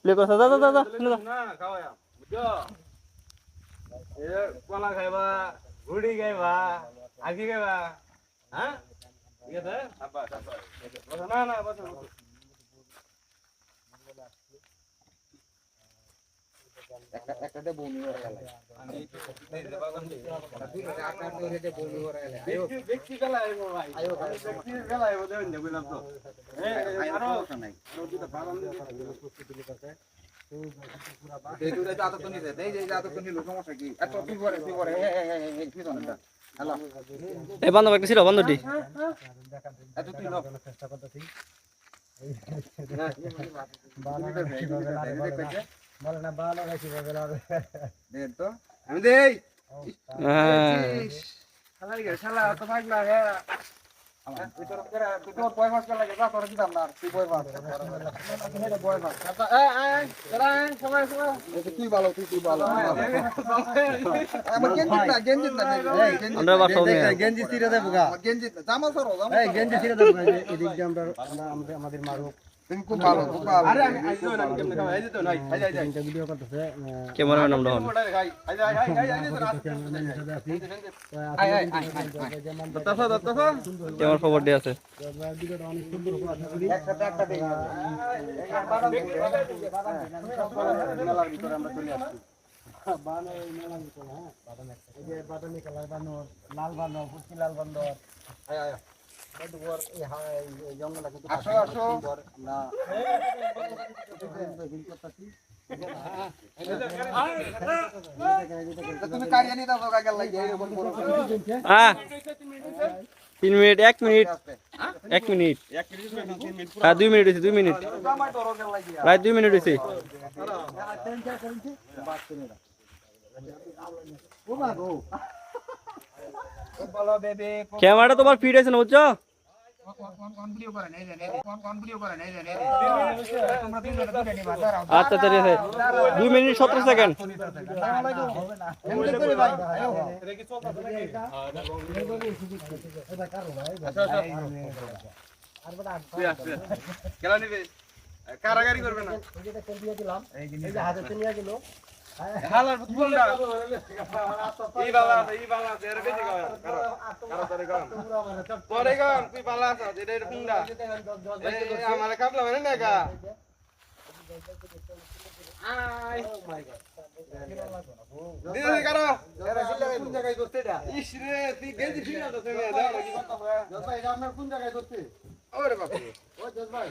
play করছ দাদা দাদা না খাওয়া বুঝছো এ কলা খাইবা গুড়ি খাইবা আগে খাইবা হ্যাঁ ঠিক আছে আব্বাস না না বস একটা বমি হয়ে গেল আমি বাগান বমি হয়ে গেল ব্যক্তি গেলা আইবো ভাই ব্যক্তি গেলা আইবো দেন না বললাম তো আরো নাই আরো দুটো বাগান এই দুটো জাত তো নিতে দেই যে জাত তো নিলো সমস্যা কি এত তুই করে এই কি জানেন না হ্যালো এই বন্ধ একটা ছিল বন্ধটি এত তুই লো চেষ্টা করতেছি বলে না ভালো গাইছি বলে দেন তো আমি দেই শালা তো ভাগ লাগে আমার ভিতর করে তোর বয় মাছ লাগে যা করে দিতাম না তুই বয় মাছ এটা বয় মাছ এই চলা সময় তুই ভালো আমার গেঞ্জি না আমরা বাসা গেঞ্জি ছিড়ে দেবো গা গেঞ্জি জামা সরো এই গেঞ্জি ছিড়ে দেবো এদিক দিয়ে আমরা আমাদের মারু খুব ভালো আরে আমি আইছো না কেমনে খাওয়া আইছো না আই ভিডিও করতেছে ক্যামেরার নাম দাও কেমন খবর দিয়ে আছে লাল বান্দর পুষ্টি লাল বান্দর আসো না তুমি কারিয়া নিয়ে দাও কাগজ লাগে এরকম বড় 3 মিনিট 1 মিনিট 1 মিনিট 2 মিনিট হইছে 2 মিনিট প্রায় 2 মিনিট হইছে ক্যামেরাটা তোমার ফিট আছে না বুঝছো আচ্ছা ঠিক আছে 2 মিনিট 17 সেকেন্ড খেলা নিবে কারাগারি করবে না হালার ফুটবলটা এই বালা এর বেশি গায় কারো তোরে গান তুই বালা আছে এর ফুংডা এই আমার কাপলা মানে না গা আই ও মাই গড দিদি কারো এরা সিল্লা কোন জায়গায় করতে এটা ইস রে তুই গেঞ্জি ফিনা তো তুমি দাও কি কথা হয় জজ ভাই এটা আপনার কোন জায়গায় করতে ওরে বাপ রে ও জজ ভাই